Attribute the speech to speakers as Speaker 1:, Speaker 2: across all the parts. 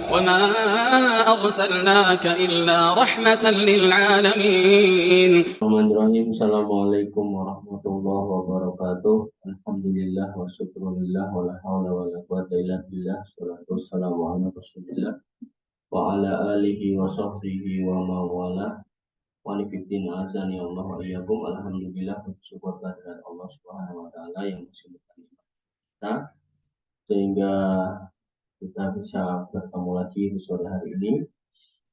Speaker 1: وما أرسلناك إلا رحمة للعالمين.
Speaker 2: Bismillahirrahmanirrahim. Assalamualaikum warahmatullahi wabarakatuh. Alhamdulillah wa syukurillah wa la hawla wa la quwwata illa billah. Salatu wassalamu ala rasulillah wa ala alihi wa sahbihi wa mawala wa nifidin azani Allah wa iyyakum. Alhamdulillah, bersyukur kehadirat Allah Subhanahu wa taala yang masih kita sehingga kita bisa bertemu lagi di sore hari ini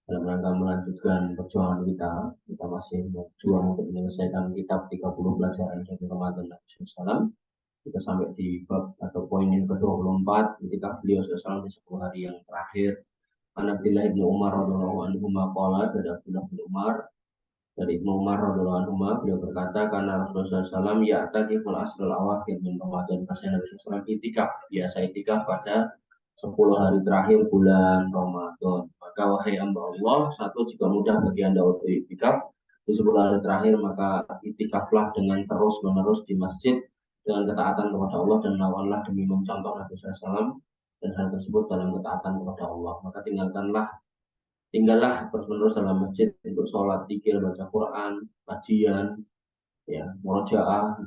Speaker 2: dalam rangka melanjutkan perjuangan kita. Kita masih berjuang untuk menyelesaikan kitab 30 pelajaran dari Ramadan Nabi SAW. Kita sampai di bab atau poin yang ke-24 ketika beliau SAW di 10 hari yang terakhir. An Abdillah ibnu Umar radhiyallahu anhu maqala, dari Abdullah bin Umar, dari Ibnu Umar radhiyallahu anhu, beliau berkata, karena Rasulullah SAW ya taqiful asrul awakhir min Ramadan, pasal Nabi SAW itikaf, biasa itikaf pada 10 hari terakhir bulan Ramadan. Maka wahai hamba Allah, satu, jika mudah bagi Anda untuk itikaf di 10 hari terakhir, maka itikaflah dengan terus-menerus di masjid dengan ketaatan kepada Allah, dan lawanlah demi mencontoh Nabi SAW dan hal tersebut dalam ketaatan kepada Allah. Maka tinggallah terus-menerus dalam masjid untuk sholat, zikir, baca Quran, kajian, ya, murojaah.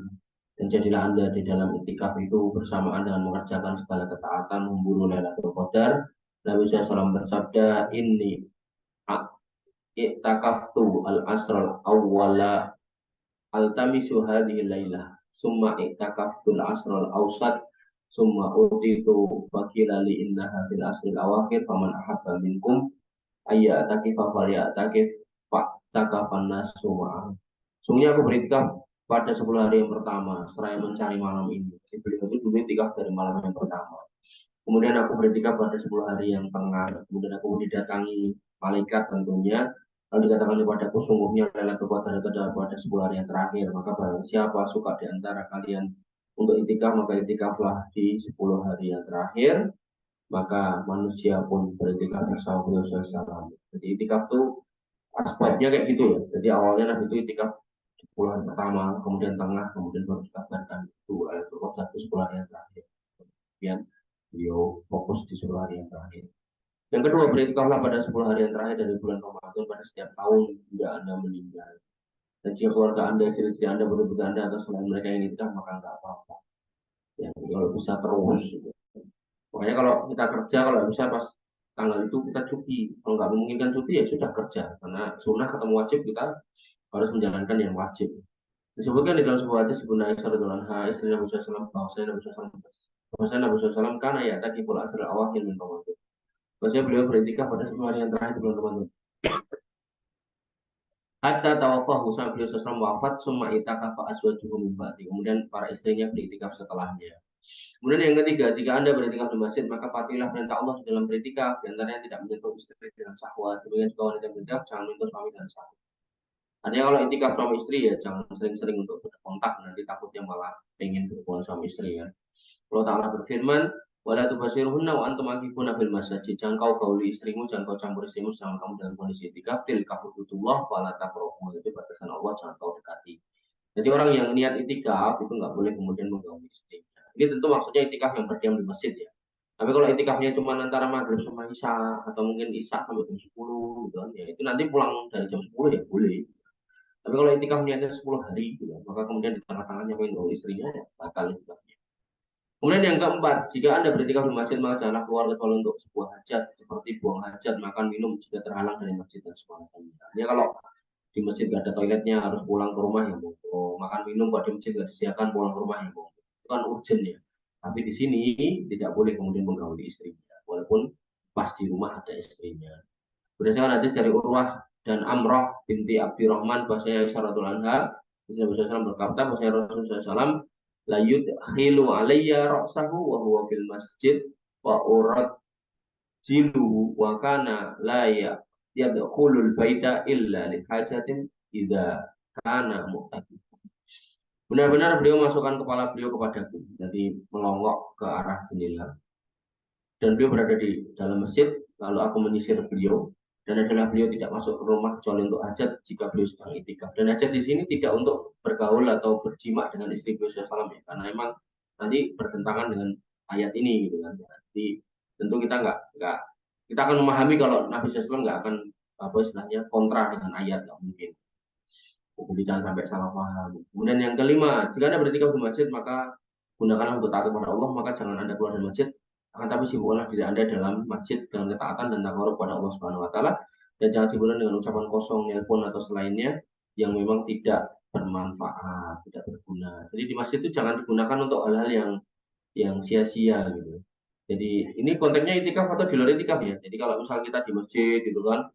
Speaker 2: Dan jadilah Anda di dalam itikaf itu bersamaan dengan mengerjakan segala ketaatan memburu Lailatul Qadar. Nabi SAW bersabda, inni i'takaftu al-asral awwala altamisu hadhihi lailah summa i'takaftu al-asral awsat summa utitu fakilali innaha fil asril awakhir faman ahabba minkum ayya takifa falyatakif fa takafan nasu ma'ah. Sungguhnya aku beritikaf pada 10 hari yang pertama, seraya mencari malam ini. Beliau itu dulu itikaf dari malam yang pertama. Kemudian aku beritikaf pada 10 hari yang tengah. Kemudian aku didatangi malaikat tentunya. Lalu dikatakan kepadaku, sungguhnya Lailatul Qadar itu adalah pada 10 hari yang terakhir. Maka barang siapa suka di antara kalian untuk itikaf, maka itikaflah di 10 hari yang terakhir. Maka manusia pun beritikaf bersama beliau SAW. Jadi itikaf itu aspeknya kayak gitu ya. Jadi awalnya Nabi itu itikaf 10 hari pertama, kemudian tengah, kemudian baru dikabarkan itu Lailatul Qadar 10 hari yang terakhir. Kemudian beliau fokus di 10 hari yang terakhir. Yang kedua, beritikaflah pada 10 hari yang terakhir dari bulan Ramadan pada setiap tahun hingga Anda meninggal. Dan jika keluarga Anda, istri Anda, berdua Anda atau selain mereka yang itikaf, maka nggak apa-apa. Ya, kalau bisa terus. Gitu. Makanya kalau kita kerja, kalau bisa pas tanggal itu kita cuti. Kalau nggak memungkinkan cuti ya sudah kerja. Karena sunnah ketemu wajib, kita harus menjalankan yang wajib. Disebutkan di dalam sebuah hadis Ibnu Aisyah radhiyallahu anha, istri Nabi SAW, bahwasanya Nabi SAW karena ya tadi pula asal awakhir min Ramadan. Bahwasanya beliau beritikaf pada 10 hari yang terakhir bulan Ramadan. Hatta tawafahu, sampai beliau SAW wafat, summa itakafa aswajuhu min ba'di. Kemudian para istrinya beritikaf setelahnya. Kemudian yang ketiga, jika Anda beritikaf di masjid, maka patuhilah perintah Allah dalam beritikaf. Di antaranya tidak menyentuh istri dengan syahwat. Demikian juga wanita beritikaf jangan menyentuh suami dengan syahwat. Artinya kalau itikaf suami istri ya jangan sering-sering untuk berkontak, nanti takutnya malah pengen berhubungan suami istri ya. Allah Ta'ala berfirman, wala tubashiruhunna wa antum akifuna fil masjid. Jangan kau gauli istrimu, jangan kau campur istrimu selama kamu dalam kondisi itikaf. Tilka hududullah wala taqrabuhum. Itu batasan Allah, jangan kau dekati. Jadi orang yang niat itikaf itu nggak boleh kemudian menggauli istri. Ini tentu maksudnya itikaf yang berdiam di masjid ya. Tapi kalau itikafnya cuma antara maghrib sama isya atau mungkin isya sampai jam 10 gitu kan, ya itu nanti pulang dari jam 10 ya boleh. Tapi kalau itikaf niatnya 10 hari gitu, maka kemudian di tengah-tengahnya menggauli istrinya ya batal itikafnya. Kemudian yang keempat, jika Anda beritikaf di masjid, maka janganlah keluar kecuali untuk sebuah hajat, seperti buang hajat, makan, minum, jika terhalang dari masjid dan sebagainya. Ya kalau di masjid nggak ada toiletnya, harus pulang ke rumah ya monggo. Makan minum kalau di masjid nggak disediakan, pulang ke rumah ya monggo. Itu kan urgent ya. Tapi di sini tidak boleh kemudian menggauli istrinya, walaupun pas di rumah ada istrinya. Berdasarkan hadis dari Urwah dan Amrah binti Abdurrahman, bahwasanya Aisyah radhiyallahu anha, Nabi SAW berkata, bahwasanya Rasulullah SAW la yudkhilu alayya ra'sahu wa huwa fil masjid wa urad jilu wa kana la yadkhulul baita illa li hajatin idza kana mu'taqib. Benar-benar beliau masukkan kepala beliau kepadaku, jadi melongok ke arah jendela. Dan beliau berada di dalam masjid, lalu aku menyisir beliau, dan adalah beliau tidak masuk ke rumah kecuali untuk hajat jika beliau sedang itikaf. Dan hajat di sini tidak untuk bergaul atau berjima dengan istri beliau SAW ya, karena memang nanti bertentangan dengan ayat ini gitu kan. Jadi tentu kita nggak kita akan memahami kalau Nabi SAW nggak akan apa istilahnya kontra dengan ayat, nggak mungkin. Jadi jangan sampai salah paham. Kemudian yang kelima, jika Anda beriktikaf di masjid, maka gunakanlah untuk taat kepada Allah, maka jangan Anda keluar dari masjid, akan tapi sibuklah diri Anda dalam masjid dengan ketaatan dan takwa kepada Allah Subhanahu wa taala, dan jangan sibuklah dengan ucapan kosong, nelpon atau selainnya yang memang tidak bermanfaat, tidak berguna. Jadi di masjid itu jangan digunakan untuk hal-hal yang sia-sia gitu. Jadi ini konteksnya itikaf atau di luar itikaf ya. Jadi kalau misal kita di masjid gitu kan,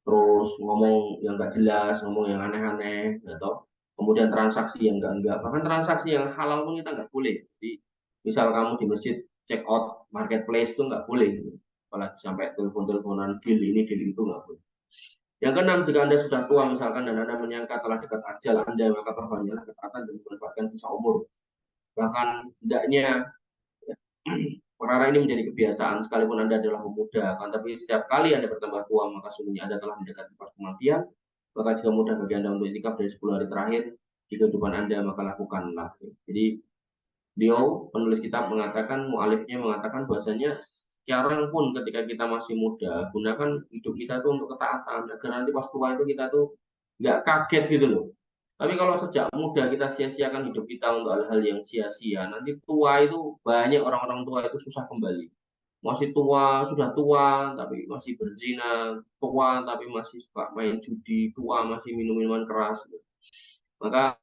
Speaker 2: terus ngomong yang nggak jelas, ngomong yang aneh-aneh, atau kemudian transaksi yang enggak, bahkan transaksi yang halal pun kita nggak boleh. Jadi misal kamu di masjid check out marketplace itu nggak boleh, gitu. Apalagi sampai telepon-teleponan deal ini deal itu nggak boleh. Yang keenam, jika Anda sudah tua misalkan dan Anda menyangka telah dekat ajal Anda, maka perbanyaklah ketaatan dan memanfaatkan sisa umur. Bahkan hendaknya perkara ini menjadi kebiasaan sekalipun Anda adalah pemuda, kan tapi setiap kali Anda bertambah tua maka sungguhnya Anda telah mendekati pas kematian. Maka jika mudah bagi Anda untuk itikaf dari 10 hari terakhir di kehidupan Anda, maka lakukanlah. Jadi beliau penulis kitab mengatakan, mualifnya mengatakan bahwasanya sekarang pun ketika kita masih muda, gunakan hidup kita tuh untuk ketaatan agar nanti pas tua itu kita tuh nggak kaget gitu loh. Tapi kalau sejak muda kita sia-siakan hidup kita untuk hal-hal yang sia-sia, nanti tua itu banyak orang-orang tua itu susah kembali. Masih tua, sudah tua, tapi masih berzina, tua, tapi masih suka main judi, tua, masih minum minuman keras. Maka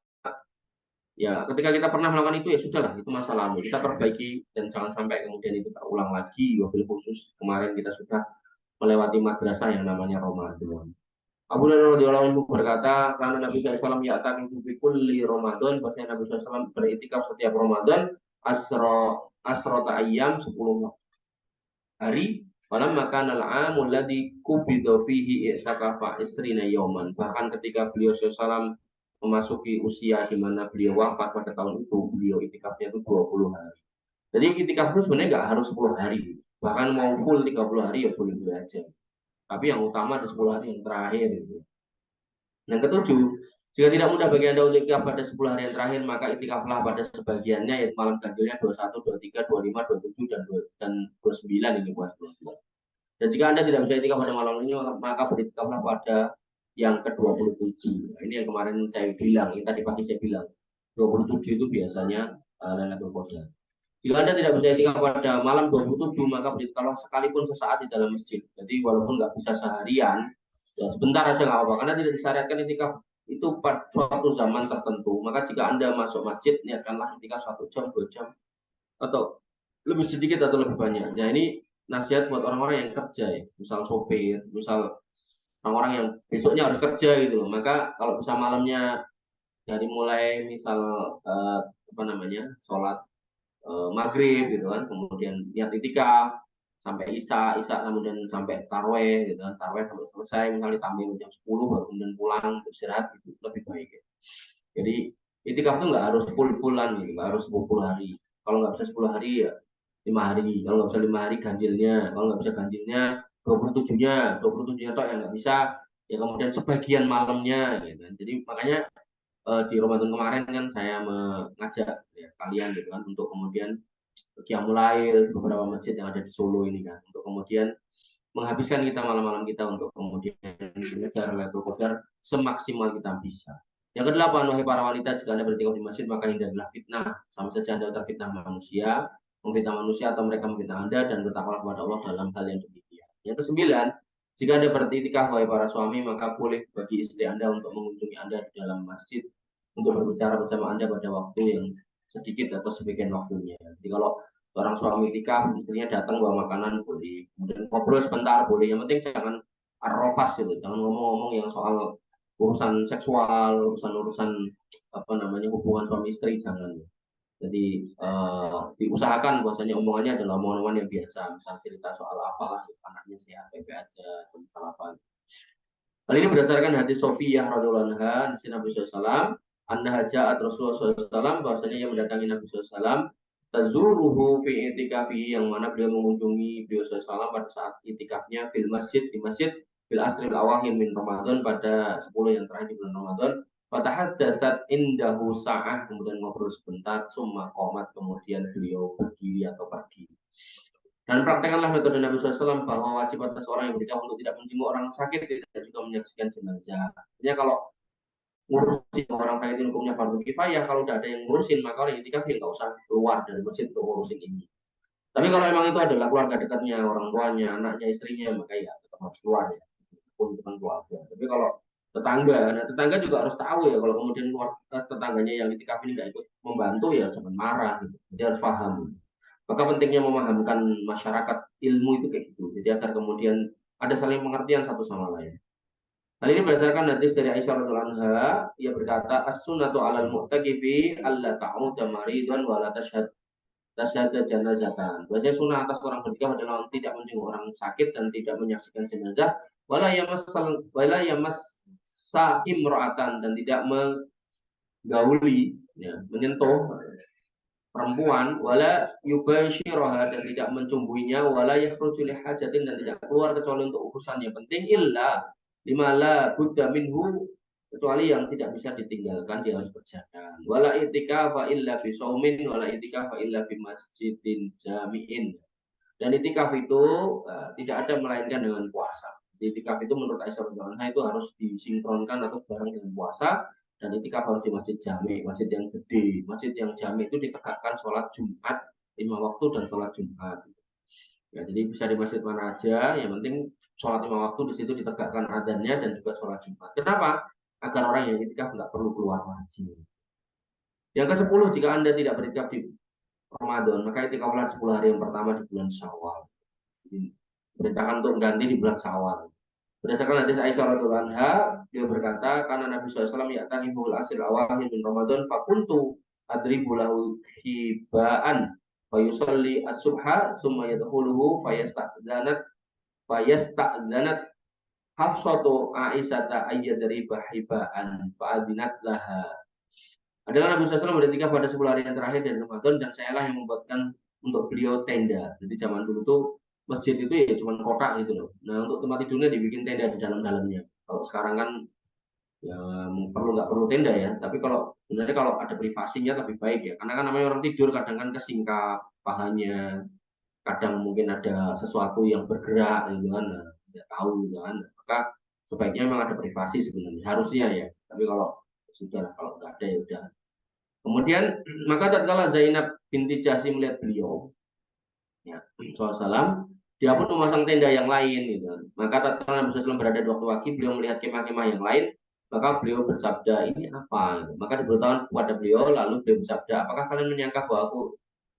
Speaker 2: ya ketika kita pernah melakukan itu ya sudahlah, itu masa lalu. Kita perbaiki dan jangan sampai kemudian itu terulang lagi. Wabil khusus kemarin kita sudah melewati madrasah yang namanya Ramadan. Abu Hurairah radhiyallahu anhu berkata, karena Nabi SAW ya fi kulli Ramadan, bahwasanya Nabi SAW beriktikaf setiap Ramadan asrota ayyam 10 hari. Pada makan al-amul ladzi qubida fihi i'takafa isrina yauman. Bahkan ketika beliau SAW memasuki usia di mana beliau wafat pada tahun itu, beliau itikafnya itu 20 hari. Jadi itikaf itu sebenarnya nggak harus 10 hari. Bahkan mau full 30 hari ya boleh-boleh aja. Tapi yang utama di 10 hari yang terakhir itu. Yang ketujuh, jika tidak mudah bagi Anda untuk itikaf pada 10 hari yang terakhir, maka itikaflah pada sebagiannya, yaitu malam ganjilnya 21, 23, 25, 27, dan 29 ini buat 22. Dan jika Anda tidak bisa itikaf pada malam ini, maka beritikaflah pada yang ke-27. Nah, ini yang kemarin saya bilang, yang tadi pagi saya bilang, 27 itu biasanya Lailatul Qadar. Jika Anda tidak bisa itikaf pada malam 27, maka beritikaflah sekalipun sesaat di dalam masjid. Jadi walaupun nggak bisa seharian, ya sebentar aja nggak apa-apa, karena tidak disyariatkan itikaf itu pada suatu zaman tertentu. Maka jika Anda masuk masjid, niatkanlah itikaf 1 jam, 2 jam, atau lebih sedikit atau lebih banyak. Nah ini nasihat buat orang-orang yang kerja ya, misal sopir, misal orang-orang yang besoknya harus kerja gitu loh. Maka kalau bisa malamnya dari mulai misal apa namanya sholat maghrib gitu kan, kemudian niat itikaf sampai isya kemudian sampai tarweh gitu kan, tarweh sampai selesai misalnya tampil jam 10 baru kemudian pulang istirahat itu lebih baik ya. Jadi itikaf itu nggak harus full-fullan gitu, nggak harus 10 hari. Kalau nggak bisa 10 hari ya 5 hari, kalau nggak bisa 5 hari ganjilnya, kalau nggak bisa ganjilnya 27-nya, 27-nya toh yang nggak bisa ya kemudian sebagian malamnya gitu kan. Jadi makanya di Ramadan kemarin kan saya mengajak ya, kalian gitu kan untuk kemudian qiyamul lail beberapa masjid yang ada di Solo ini kan, untuk kemudian menghabiskan kita malam-malam kita untuk kemudian mengejar Lailatul Qadar semaksimal kita bisa. Yang kedelapan, wahai para wanita, jika Anda bertikaf di masjid maka hindarilah fitnah, sama saja Anda terfitnah manusia, memfitnah manusia atau mereka memfitnah Anda, dan bertakwalah kepada Allah dalam hal yang demikian. Yang kesembilan, jika Anda beriktikaf wahai para suami, maka boleh bagi istri Anda untuk mengunjungi Anda di dalam masjid untuk berbicara bersama Anda pada waktu yang sedikit atau sebagian waktunya. Jadi kalau orang suami itikaf, istrinya datang bawa makanan boleh, kemudian ngobrol sebentar boleh, yang penting jangan arrofas gitu, jangan ngomong-ngomong yang soal urusan seksual, urusan apa namanya hubungan suami istri, jangan. Jadi diusahakan bahwasanya omongannya adalah omongan-omongan yang biasa, misal cerita soal apa, anaknya sehat, baik aja, misal apa. Hal ini berdasarkan hadis Sofiyah radhiyallahu anha, dari Nabi SAW, Anda hajat Rasulullah SAW, bahwasanya yang mendatangi Nabi SAW, tazuruhu fi itikafi, yang mana beliau mengunjungi beliau SAW pada saat itikafnya di masjid fil asril awakhir min Ramadan, pada 10 yang terakhir di bulan Ramadan. Fatahaddatsat indahu sa'ah, kemudian ngobrol sebentar, summa qomat, kemudian beliau berdiri atau pergi. Dan praktekkanlah metode Nabi SAW bahwa wajib atas orang yang beriktikaf untuk tidak menjenguk orang sakit, tidak juga menyaksikan jenazah. Artinya kalau ngurusin orang sakit ini hukumnya fardu kifayah, kalau tidak ada yang ngurusin maka orang iktikaf ya nggak usah keluar dari masjid untuk ngurusin ini. Tapi kalau memang itu adalah keluarga dekatnya, orang tuanya, anaknya, istrinya, maka ya tetap harus keluar ya, pun teman keluarga. Tapi kalau tetangga, nah tetangga juga harus tahu ya kalau kemudian tetangganya yang iktikaf ini nggak ikut membantu ya jangan marah gitu. Jadi harus paham. Maka pentingnya memahamkan masyarakat ilmu itu kayak gitu. Jadi agar kemudian ada saling pengertian satu sama lain. Hal ini berdasarkan hadis dari Aisyah radhiyallahu anha, ia berkata, "As-sunnatu 'alal mu'takifi alla ta'uda maridan wa la tasyhada janazatan." Bahwasanya sunnah atas orang beriktikaf adalah tidak menjenguk orang sakit dan tidak menyaksikan jenazah, wala yamassa imra'atan dan tidak menggauli, ya, menyentuh perempuan, wala yubashiraha dan tidak mencumbuinya, wala yakhruju li hajatin dan tidak keluar kecuali untuk urusan yang penting, illa limala budda minhu, kecuali yang tidak bisa ditinggalkan dia harus berjalan. Wala itikafa illa bi saumin, wala itikafa illa bi masjidin jami'in. Dan itikaf itu tidak ada melainkan dengan puasa. Itikaf itu menurut Aisyah radhiyallahu anha itu harus disinkronkan atau bareng dengan puasa, dan itikaf harus di masjid jami, masjid yang gede. Masjid yang jami itu ditegakkan sholat Jumat 5 waktu dan sholat Jumat. Ya, jadi bisa di masjid mana aja, yang penting sholat 5 waktu di situ ditegakkan adzannya dan juga sholat Jumat. Kenapa? Agar orang yang itikaf nggak perlu keluar masjid. Yang ke-10, jika Anda tidak beritikaf di Ramadan, maka itikaflah 10 hari yang pertama di bulan Syawal. Diperintahkan untuk ganti di bulan Syawal. Berdasarkan hadis Aisyah radhiyallahu anha, dia berkata, karena Nabi SAW ya'tanibul asil awal min Ramadan, fakuntu adribu lahu hibaan fa yusalli as-subha summa yadkhuluhu fayasta'dzanat Hafsatu Aisyata ayyadriba hibaan fa'adinat laha. Adalah Nabi SAW beritikaf pada 10 hari yang terakhir dari Ramadan, dan sayalah yang membuatkan untuk beliau tenda. Jadi zaman dulu tuh masjid itu ya cuma kotak gitu loh. Nah untuk tempat tidurnya dibikin tenda di dalam-dalamnya. Kalau sekarang kan ya nggak perlu tenda ya. Tapi kalau sebenarnya kalau ada privasinya lebih baik ya. Karena kan namanya orang tidur kadang kan kesingkap pahanya, kadang mungkin ada sesuatu yang bergerak gitu kan, nah, tidak tahu gitu kan. Maka sebaiknya memang ada privasi sebenarnya, harusnya ya. Tapi kalau sudah, kalau nggak ada ya udah. Kemudian maka tatkala Zainab binti Jahsy melihat beliau, ya, SAW, dia pun memasang tenda yang lain gitu. Maka tatkala Nabi SAW berada di waktu wagi, beliau melihat kemah-kemah yang lain, maka beliau bersabda, ini apa? Gitu. Maka diberitahukan kepada beliau, lalu beliau bersabda, apakah kalian menyangka bahwa aku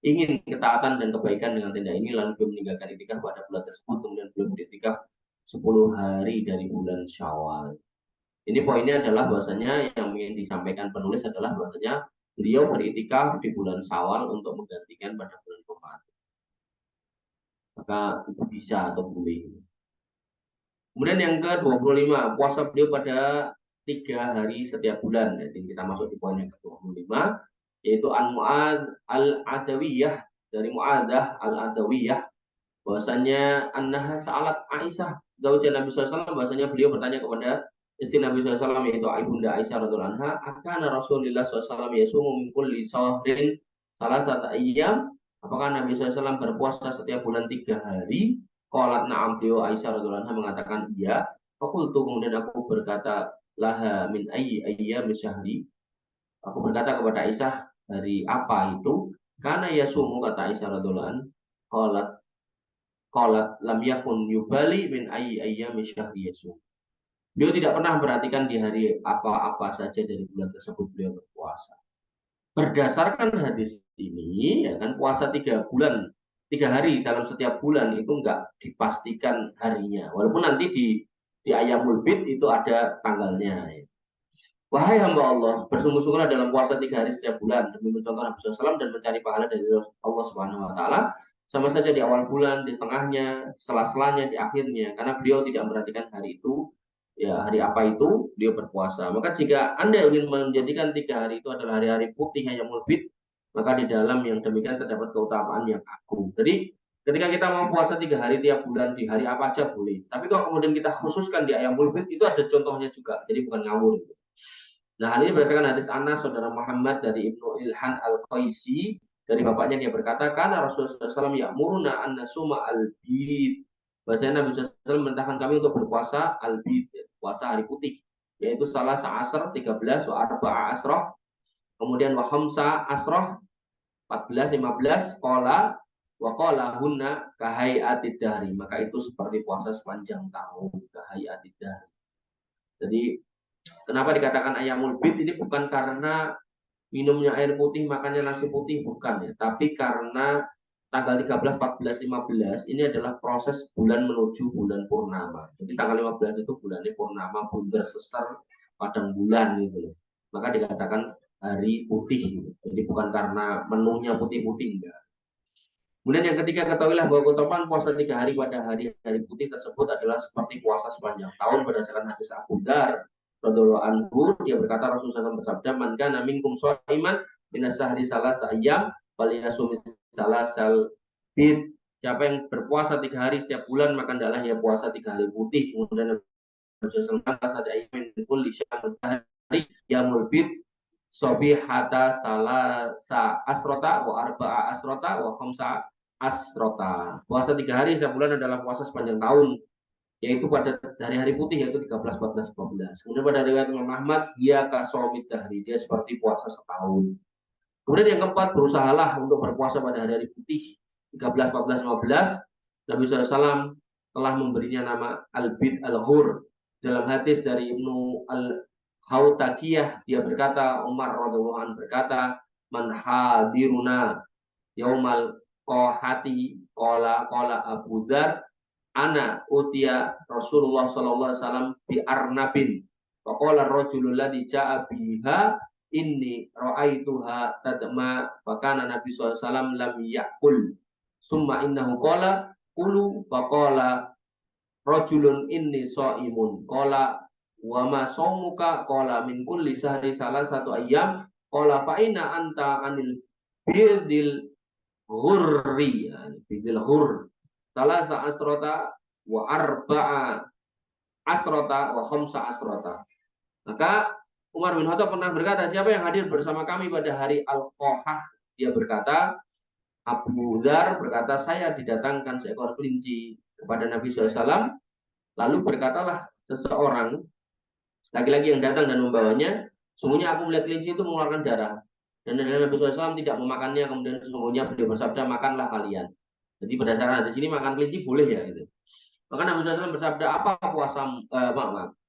Speaker 2: ingin ketaatan dan kebaikan dengan tenda ini? Lalu beliau meninggalkan itikaf pada bulan tersebut, kemudian beliau beritikaf 10 hari dari bulan Syawal. Ini poinnya adalah bahwasanya yang ingin disampaikan penulis adalah bahwasanya beliau beritikaf di bulan Syawal untuk menggantikan pada bulan Ramadan. Maka itu bisa atau boleh. Kemudian yang ke-25, puasa beliau pada 3 hari setiap bulan. Jadi kita masuk di poin yang ke-25, yaitu An-Mu'adz Al-Adawiyah, dari Mu'adzah Al-Adawiyah, bahwasanya annaha sa'alat Aisyah zaujah Nabi SAW, bahwasanya beliau bertanya kepada istri Nabi SAW, yaitu Ibunda Aisyah radhiyallahu anha, akana Rasulullah SAW yasumu min kulli shahrin salasata ayyam, apakah Nabi SAW berpuasa setiap bulan 3 hari? Qalat na'am, beliau Aisyah radhiyallahu anha mengatakan iya. Fakultu, kemudian aku berkata, laha min ayyam syahri, aku berkata kepada Aisyah, dari apa itu? Karena yasumu, kata Aisyah radhiyallahu anha, qalat lam yakun yubali min ayyam syahri yasum. Beliau tidak pernah memperhatikan di hari apa-apa saja dari bulan tersebut beliau berpuasa. Berdasarkan hadis ini, ya kan, puasa 3 bulan, 3 hari dalam setiap bulan itu enggak dipastikan harinya. Walaupun nanti di Ayyamul Bid itu ada tanggalnya. Ya. Wahai hamba Allah, bersungguh-sungguhlah dalam puasa 3 hari setiap bulan demi mencontoh Nabi SAW dan mencari pahala dari Allah Subhanahu Wa Taala. Sama saja di awal bulan, di tengahnya, sela-selanya, di akhirnya. Karena beliau tidak memperhatikan hari itu, ya hari apa itu dia berpuasa. Maka jika Anda ingin menjadikan 3 hari itu adalah hari-hari putih yang mulbit, maka di dalam yang demikian terdapat keutamaan yang agung. Jadi ketika kita mau puasa 3 hari tiap bulan di hari apa aja boleh. Tapi kalau kemudian kita khususkan di ayam mulbit, itu ada contohnya juga. Jadi bukan ngawur. Nah hal ini berdasarkan hadis Anas saudara Muhammad dari Ibnu Ilhan Al-Qaisi, Dari bapaknya dia berkata, karena Rasulullah SAW ya'muruna an nasuma al-bid. Bahasanya Nabi SAW memerintahkan kami untuk berpuasa al-bid, puasa hari putih, yaitu salah asar 13 wa arba'a asrah, kemudian wa khamsa asrah 14 15, qala wa qala hunna kahayatid dahri, maka itu seperti puasa sepanjang tahun, kahayatid dahri. Jadi kenapa dikatakan ayamul bid, ini bukan karena minumnya air putih, makannya nasi putih, bukan ya, tapi karena tanggal 13, 14, 15 ini adalah proses bulan menuju bulan purnama. Jadi tanggal 15 itu bulannya purnama, bundar sesar padang bulan gitu. Maka dikatakan hari putih gitu. Jadi bukan karena menunya putih-putih, enggak. Kemudian yang ketiga, ketahuilah bahwa ketetapan puasa 3 hari pada hari putih tersebut adalah seperti puasa sepanjang tahun berdasarkan hadis Abu Dzar radhiyallahu anhu. Dia berkata, Rasulullah SAW bersabda, man kana minkum shaiman minas sahri salasa ayyam falyasum salasal bid. Siapa yang berpuasa 3 hari setiap bulan, maka hendaklah ia puasa 3 hari putih. Kemudian Rasulullah SAW ayyamin kulli syahril hari yamul bid sobihata salasa asrota wa arba'a asrota wa khamsa asrota. Puasa 3 hari setiap bulan adalah puasa sepanjang tahun, yaitu pada hari-hari putih, yaitu 13, 14, 15. Kemudian pada riwayat Imam Ahmad, dia kasomit dahri, dia seperti puasa setahun. Kemudian yang keempat, berusahalah untuk berpuasa pada hari-hari putih 13, 14, 15. Nabi SAW telah memberinya nama Al-Bid Al-Hur. Dalam hadis dari Ibnu Al-Hautakiyah, dia berkata, Umar radhiyallahu anhu berkata, man hadiruna yaumal kohati kola Abu Dzar ana utia Rasulullah sallallahu alaihi wasallam bi arnabin faqala ar-rajulul ladzi ja'a biha inni ra'aituha tadma fakana Nabi sallallahu alaihi wasallam lam yakul summa innahu qala kulu faqala rajulun inni shaimun qala wa ma shaumuka qala min kulli sahri salah satu ayyam qala fa inna anta anil bidil hurri, bidil hur salasa asrota wa arba'a asrota wa khamsa asrota. Maka Umar bin Khattab pernah berkata, siapa yang hadir bersama kami pada hari Al-Qohah, dia berkata, Abu Dzar berkata, saya didatangkan seekor kelinci kepada Nabi SAW, lalu berkatalah seseorang laki-laki yang datang dan membawanya, sungguhnya aku melihat kelinci itu mengeluarkan darah, dan Nabi SAW tidak memakannya. Kemudian sesungguhnya beliau bersabda, makanlah kalian. Jadi berdasarkan hadis ini makan kelinci boleh ya gitu. Maka Nabi SAW bersabda, apa puasa?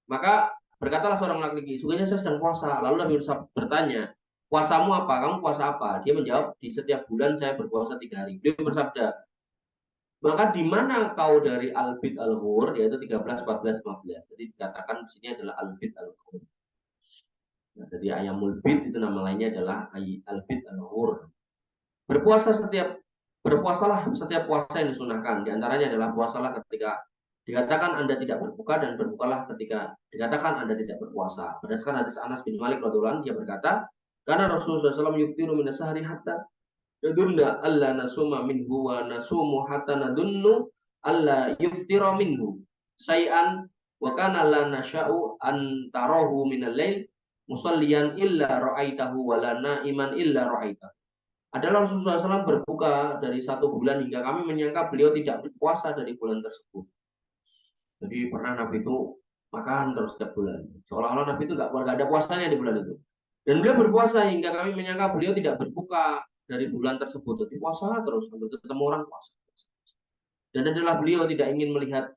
Speaker 2: Maka berkatalah seorang laki-laki, sungguhnya saya sedang puasa. Lalu Nabi bertanya, puasamu apa? Kamu puasa apa? Dia menjawab, di setiap bulan saya berpuasa 3 hari. Dia bersabda, maka di mana kau dari Al-Bid Al-Hur, yaitu 13, 14, 15. Jadi dikatakan di sini adalah Al-Bid Al-Hur. Nah, jadi ayamul bid itu nama lainnya adalah Al-Bid Al-Hur. Berpuasalah setiap puasa yang disunahkan. Di antaranya adalah puasalah ketika dikatakan Anda tidak berbuka, dan berbukalah ketika dikatakan Anda tidak berpuasa. Berdasarkan hadis Anas bin Malik radhiyallahu anhu, dia berkata, karena Rasulullah SAW yuftiru min sahri hatta nadunna alla nasuma minhu wa nasumu hatta nadunnu alla yuftira minhu syai'an wa kana la nasha'u an tarahu min al-lail musalliyan illa ra'aitahu wa la na'iman illa ra'aitahu. Adalah Rasulullah SAW berbuka dari 1 bulan hingga kami menyangka beliau tidak berpuasa dari bulan tersebut. Jadi pernah Nabi itu makan terus setiap bulan, seolah-olah Nabi itu nggak ada puasanya di bulan itu. Dan beliau berpuasa hingga kami menyangka beliau tidak berbuka dari bulan tersebut. Jadi puasa terus, sampai ketemu orang puasa. Dan adalah beliau tidak ingin melihat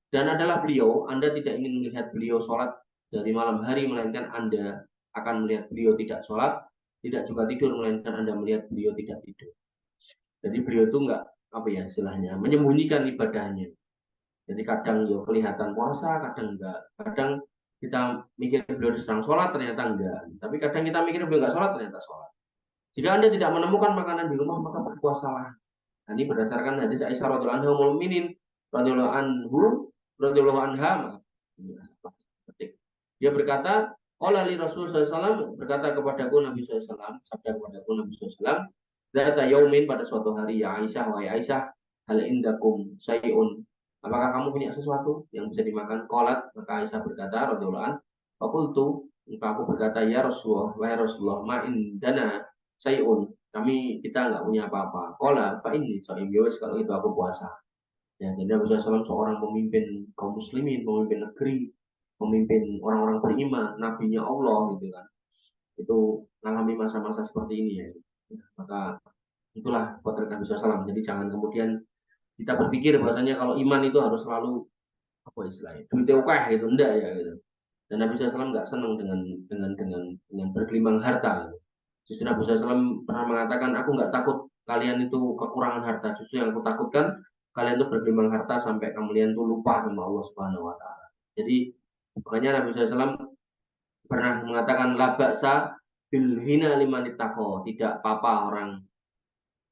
Speaker 2: dan adalah beliau, Anda tidak ingin melihat beliau sholat dari malam hari, melainkan Anda akan melihat beliau tidak sholat, tidak juga tidur, melainkan Anda melihat beliau tidak tidur. Jadi beliau itu enggak, istilahnya, menyembunyikan ibadahnya. Jadi kadang kelihatan puasa, kadang enggak. Kadang kita mikir beliau sedang sholat, ternyata enggak. Tapi kadang kita mikir beliau enggak sholat, ternyata sholat. Jika Anda tidak menemukan makanan di rumah, maka berpuasalah. Nah, ini berdasarkan hadis Aisyah radhiyallahu anha ummul mukminin radhiyallahu anha. Dia berkata, qala li Rasulullah SAW, berkata kepadaku Nabi SAW, sabda kepadaku Nabi SAW, dzata yaumin, pada suatu hari, ya Aisyah, wahai Aisyah, hal indakum syai'un, apakah kamu punya sesuatu yang bisa dimakan? Qalat, maka Aisyah berkata radhiyallahu anha, faqultu, Maka aku berkata, ya Rasulullah, wahai Rasulullah, ma indana sayun, kita nggak punya apa-apa. Qala fa inni shaim, ya wes kalau itu aku puasa. Ya, jadi Nabi SAW seorang pemimpin kaum muslimin, pemimpin negeri, pemimpin orang-orang beriman, nabinya Allah gitu kan. Itu mengalami masa-masa seperti ini ya. Maka itulah potret Nabi SAW. Jadi jangan kemudian kita berpikir bahwasanya kalau iman itu harus selalu apa istilahnya, duitnya ukah gitu, enggak ya gitu. Dan Nabi SAW nggak senang dengan bergelimang harta. Justru Nabi SAW pernah mengatakan, aku nggak takut kalian itu kekurangan harta. Justru yang aku takutkan kalian itu bergelimang harta sampai kalian itu lupa sama Allah Subhanahu Wa Taala. Jadi makanya Nabi SAW pernah mengatakan la ba'sa bil hina liman ittaqo. Tidak apa-apa orang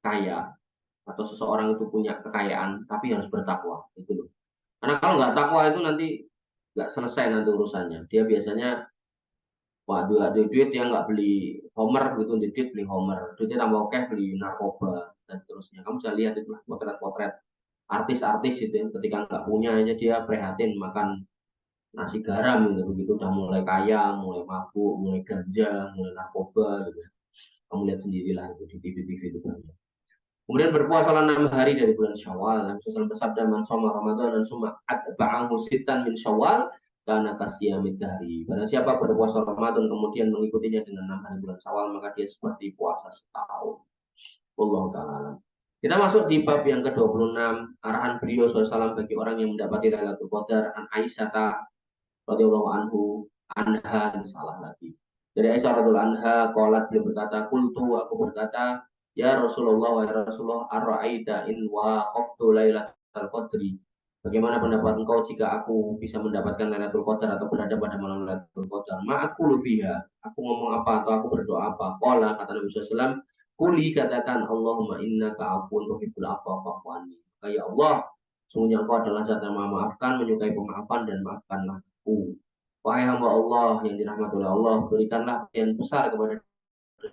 Speaker 2: kaya atau seseorang itu punya kekayaan, tapi harus bertakwa. Itu loh. Karena kalau nggak takwa itu nanti nggak selesai nanti urusannya. Dia biasanya wah duit dia nggak beli Homer gitu, duit beli Homer, duitnya tambah oke beli narkoba dan seterusnya. Kamu bisa lihat itu potret-potret artis-artis itu yang ketika nggak punya aja dia prihatin makan nasi garam gitu, begitu udah mulai kaya, mulai mabuk, mulai ganja, mulai narkoba gitu. Kamu lihat sendirilah itu di TV-TV itu banyak. Kemudian berpuasalah 6 hari dari bulan Syawal. Nabi SAW bersabda, man shoma Ramadan dan summa atba'ahu sitan min Syawal karena kasiyamid dari. Barang siapa berpuasa Ramadan kemudian mengikutinya dengan 6 hari bulan Syawal, maka dia seperti puasa setahun. Wallahu ta'ala. Kita masuk di bab yang ke-26, arahan beliau SAW bagi orang yang mendapati Lailatul Qadar, an Aisyah radhiyallahu anhu anha, salah lagi. Dari Aisyah radhiyallahu anha qalat, beliau berkata, qultu, aku berkata, ya Rasulullah, wa Rasulullah, ara'aita in waqaftu lailatul qadri. Bagaimana pendapat engkau jika aku bisa mendapatkan Lailatul Qadar atau berada pada malam Lailatul Qadar? Ma aku lebih ya. Aku ngomong apa atau aku berdoa apa? Qala, kata Nabi SAW, kuli, katakan, Allahumma innaka afuwun tuhibbul afwa fa'fu anni. Ya Allah, sungguhnya engkau adalah zat yang memaafkan, menyukai pemaafan, dan maafkanlah aku. Wahai hamba Allah yang dirahmati oleh Allah, berikanlah yang besar kepada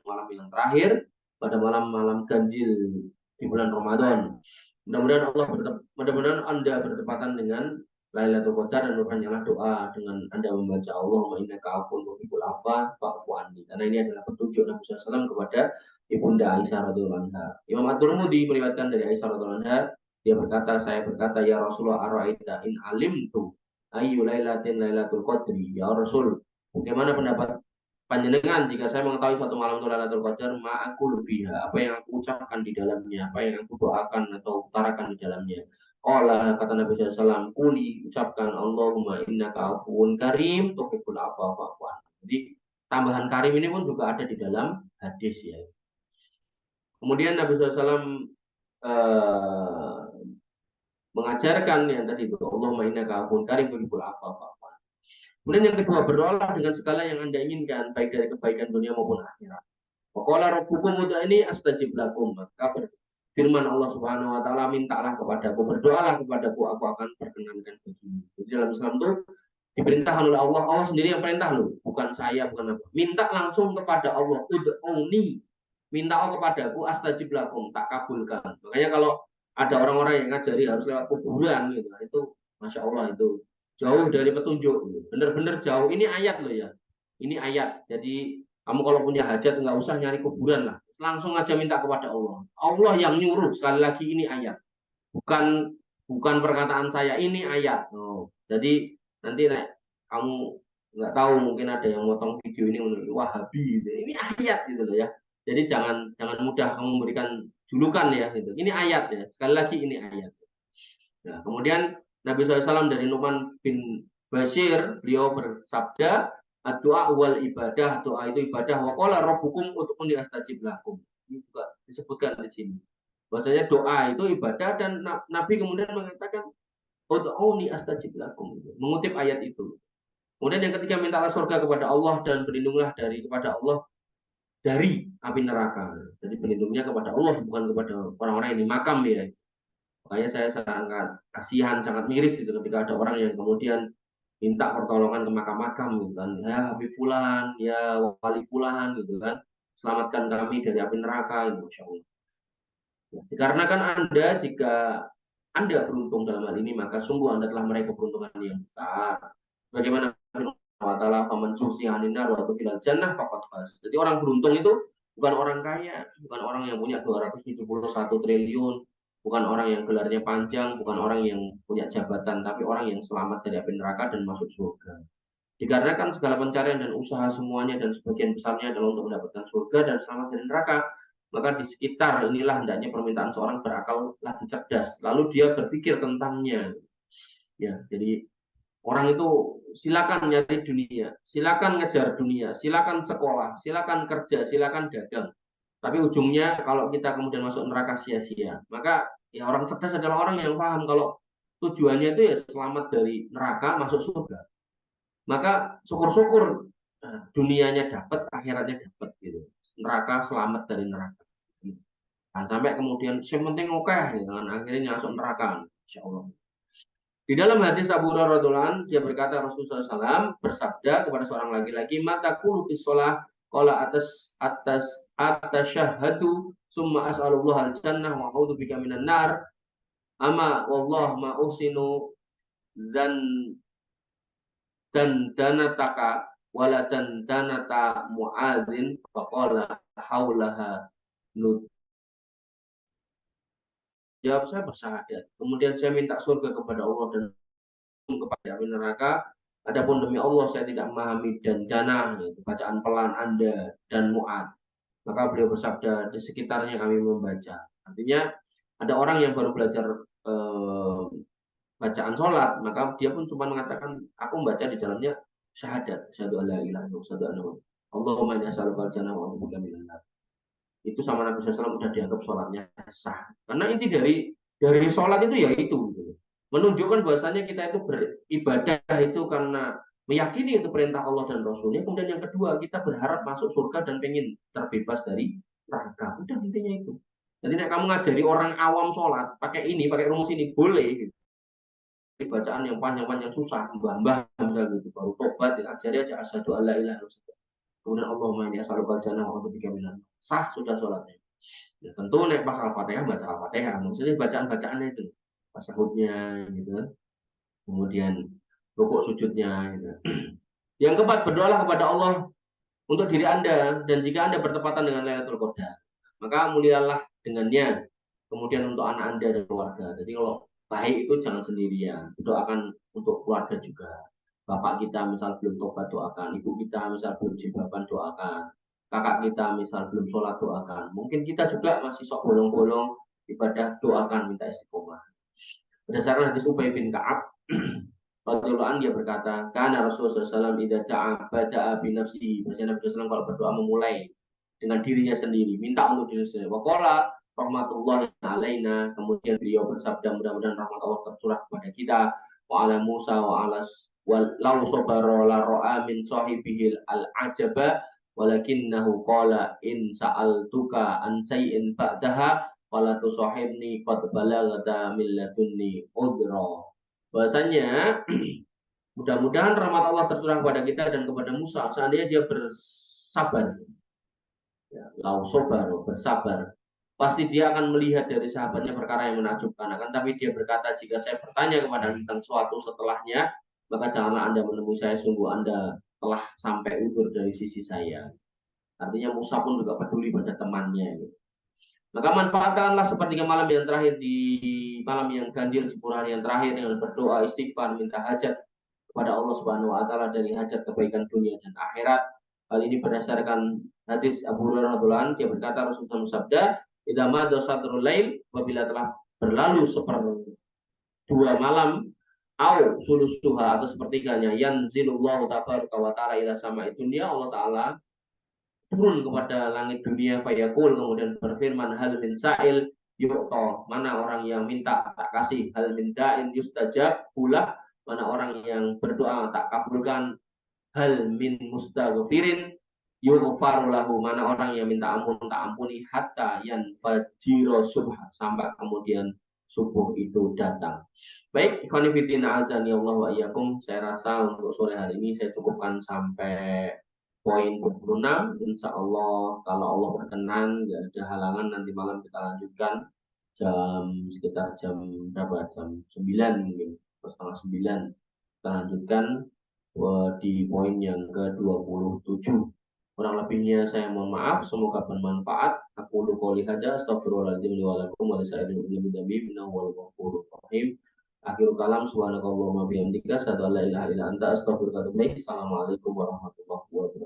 Speaker 2: malam yang terakhir, pada malam-malam ganjil di bulan Ramadan. Mudah-mudahan Anda bertepatan dengan Lailatul Qadar dan berpanjanglah doa dengan Anda membaca Allahumma innaka afuwun tuhibbul afwa fa'fu anni. Karena ini adalah petunjuk Nabi SAW kepada Ibunda Aisyah radhiyallahu anha. Imam At-Tirmidzi meriwayatkan dari Aisyah radhiyallahu anha, dia berkata, saya berkata, ya Rasulullah, ara'aita in alimtu ayyu lailatin lailatul qadri. Ya Rasul, bagaimana pendapat panjenengan jika saya mengetahui suatu malam itu Lailatul Qadar, ma aku lebih apa yang aku ucapkan di dalamnya, apa yang aku doakan atau utarakan di dalamnya. Allah, kata Nabi SAW, kuli, ucapkan Allahumma innaka afuwun karim tuhibbul afwa fa'fu anni. Jadi tambahan karim ini pun juga ada di dalam hadis ya. Kemudian Nabi SAW mengajarkan yang tadi itu Allahumma innaka afuwun karim tuhibbul afwa fa'fu anni. Kemudian yang kedua, berdoalah dengan segala yang Anda inginkan, baik dari kebaikan dunia maupun akhirat. Waqala rabbukum ud'uni astajib lakum. Maka firman Allah Subhanahu wa taala, mintalah kepadaku, berdoalah kepadaku, aku akan perkenankan bagimu. Jadi dalam Islam itu diperintahkan oleh Allah, Allah sendiri yang perintah loh, bukan saya, bukan apa. Minta langsung kepada Allah, ud'uni. Minta Allah kepadaku, astajib lakum, tak kabulkan. Makanya kalau ada orang-orang yang ngajari harus lewat kuburan gitu, itu Masya Allah itu jauh dari petunjuk, benar-benar jauh. Ini ayat loh ya, ini ayat. Jadi kamu kalau punya hajat nggak usah nyari kuburan lah, langsung aja minta kepada Allah. Allah yang nyuruh. Sekali lagi ini ayat, bukan bukan perkataan saya, ini ayat. Oh, jadi nanti kamu nggak tahu, mungkin ada yang motong video ini menurut Wahabi, ini ayat gitu loh ya. Jadi jangan mudah kamu memberikan julukan ya gitu. Ini ayat ya. Sekali lagi ini ayat. Nah, kemudian Nabi SAW dari Nu'man bin Bashir, beliau bersabda, doa wal ibadah, doa itu ibadah. Wa qala rabbukum ud'uni astajib lakum. Ini juga disebutkan di sini. Bahwasanya doa itu ibadah, dan Nabi kemudian mengatakan ud'uni astajib lakum. Mengutip ayat itu. Kemudian yang ketiga, mintalah surga kepada Allah dan berlindunglah kepada Allah dari api neraka. Jadi berlindungnya kepada Allah, bukan kepada orang-orang yang di makam ya. Makanya saya sangat kasihan, sangat miris itu ketika ada orang yang kemudian minta pertolongan ke makam-makam gitu kan. Ya Habib Fulan, ya Wali Fulan gitu kan. Selamatkan kami dari api neraka gitu, Masya Allah. Ya, dikarenakan Anda, jika Anda beruntung dalam hal ini, maka sungguh Anda telah meraih keberuntungan yang besar. Bagaimana wa ta'ala faman zuhziha 'anil nar wa udkhilal jannah faqad faz. Jadi orang beruntung itu bukan orang kaya, bukan orang yang punya 271 triliun, bukan orang yang gelarnya panjang, bukan orang yang punya jabatan, tapi orang yang selamat dari api neraka dan masuk surga. Dikarenakan segala pencarian dan usaha semuanya dan sebagian besarnya adalah untuk mendapatkan surga dan selamat dari neraka, maka di sekitar inilah hendaknya permintaan seorang berakal lagi cerdas, lalu dia berpikir tentangnya. Ya, jadi orang itu silakan nyari dunia, silakan ngejar dunia, silakan sekolah, silakan kerja, silakan dagang. Tapi ujungnya kalau kita kemudian masuk neraka sia-sia. Maka ya orang cerdas adalah orang yang paham kalau tujuannya itu ya selamat dari neraka masuk surga. Maka syukur-syukur dunianya dapat, akhiratnya dapat gitu. Neraka selamat dari neraka. Nah, sampai kemudian yang penting oke dengan akhirnya masuk neraka. Insya Allah. Di dalam hadis Abu Hurairah radhiyallahu anhu, dia berkata Rasulullah SAW bersabda kepada seorang laki-laki, mata kulu fi sholah, qala atas syahadu summa as'alullah al jannah wa a'udzu bika minan nar, ama wallah ma usinu dan danataka wala danata muadzin faqala haulaha nut. Jawab saya bersyahadat. Kemudian saya minta surga kepada Allah dan kepada api neraka. Adapun demi Allah saya tidak memahami dan dana, yaitu bacaan pelan Anda dan Mu'ad. Maka beliau bersabda, di sekitarnya kami membaca. Artinya ada orang yang baru belajar bacaan sholat, maka dia pun cuma mengatakan, aku membaca di dalamnya syahadat, syahadu alla ilaha illallah, syahadu anna Allahumma inni as'aluka al-jannah wa a'udzubika minan nar. Itu sama Nabi SAW sudah dianggap sholatnya sah. Karena inti dari sholat itu ya itu. Gitu. Menunjukkan bahwasanya kita itu beribadah itu karena meyakini itu perintah Allah dan Rasulnya. Kemudian yang kedua, kita berharap masuk surga dan pengen terbebas dari neraka. Udah intinya itu. Jadi kamu ngajari orang awam sholat, pakai rumus ini, boleh. Gitu. Bacaan yang panjang-panjang susah, mbah-mbah misalnya gitu, baru tobat, diajari aja asyhadu alla ilaha illallah. Kemudian Allahumma inni as'aluka al-jannah wa a'udzubika minan nar. Sah sudah sholatnya. Ya, tentu naik pas Al-Fatihah baca Al-Fatihah. Maksudnya bacaan-bacaannya itu. Tasahudnya gitu kan. Kemudian rukuk sujudnya gitu. Yang keempat, berdoalah kepada Allah untuk diri Anda dan jika Anda bertepatan dengan Lailatul Qadar, maka mulialah dengannya. Kemudian untuk anak Anda dan keluarga. Jadi kalau baik itu jangan sendirian. Doakan untuk keluarga juga. Bapak kita misal belum tobat doakan, ibu kita misal belum jilbaban doakan, kakak kita misal belum sholat doakan. Mungkin kita juga masih sok bolong-bolong ibadah doakan minta istiqomah. Berdasarkan hadis Ubay bin Ka'ab radhiyallahu anhu dia berkata, karena Rasulullah SAW tidak bada'a bi nafsihi. Nabi SAW kalau berdoa memulai dengan dirinya sendiri, minta untuk diri sendiri. Waqala rahmatullahi alaina, kemudian beliau bersabda mudah-mudahan rahmat Allah tercurah kepada kita, wa ala Musa wa ala walau sabara la ra'a min sahibihil al-ajaba walakinnahu qala in sa'altuka an say'in ba'daha fala tusahibni qad balagata min ladunni udra. Bahwasanya mudah-mudahan rahmat Allah tercurah kepada kita dan kepada Musa seandainya dia bersabar. Ya, lau sobar, bersabar. Pasti dia akan melihat dari sahabatnya perkara yang menakjubkan. Akan tapi dia berkata, jika saya bertanya kepada tentang suatu setelahnya, maka janganlah Anda menemui saya, sungguh Anda telah sampai utur dari sisi saya. Artinya Musa pun juga peduli pada temannya. Maka manfaatkanlah sepertiga malam yang terakhir di malam yang ganjil 10 hari yang terakhir dengan berdoa, istighfar, minta hajat kepada Allah Subhanahu wa taala dari hajat kebaikan dunia dan akhirat. Hal ini berdasarkan hadis Abu Hurairah radhiyallahu anhu, dia berkata Rasulullah bersabda, "Idza madha sadrul lail," apabila telah berlalu sepertiga malam, au sulusuha atau sepertiganya, yanzilullahu tabaraka wa taala ila sama'i dunya, Allah taala turun kepada langit dunia, fayaqul, kemudian berfirman, hal min sa'il yu'ta, mana orang yang minta tak kasih, hal min da'in yustajab pula, mana orang yang berdoa tak kabulkan, hal min mustaghfirin yughfaru lahu, mana orang yang minta ampun tak ampuni, hatta yan fajiro subh, sampai kemudian subuh itu datang. Baik, ikhwan fillah azani Allah wa iyyakum, saya rasa untuk sore hari ini saya cukupkan sampai poin 26. Insya Allah kalau Allah berkenan nggak ada halangan, nanti malam kita lanjutkan sekitar jam berapa, jam 9 mungkin, setengah 9 kita lanjutkan di poin yang ke-27. Kurang lebihnya saya mohon maaf, semoga bermanfaat. Aku qouli hadza, astagfirullahaladzim li wa lakum wa lisa'iril muslimin dzambihim innahu huwal ghafurur rahim. Akhirul kalam, subhanakallahumma bihamdika, asyhadu an la ilaha illa anta, astaghfiruka wa atubu ilaik. Assalamualaikum warahmatullahi wabarakatuh.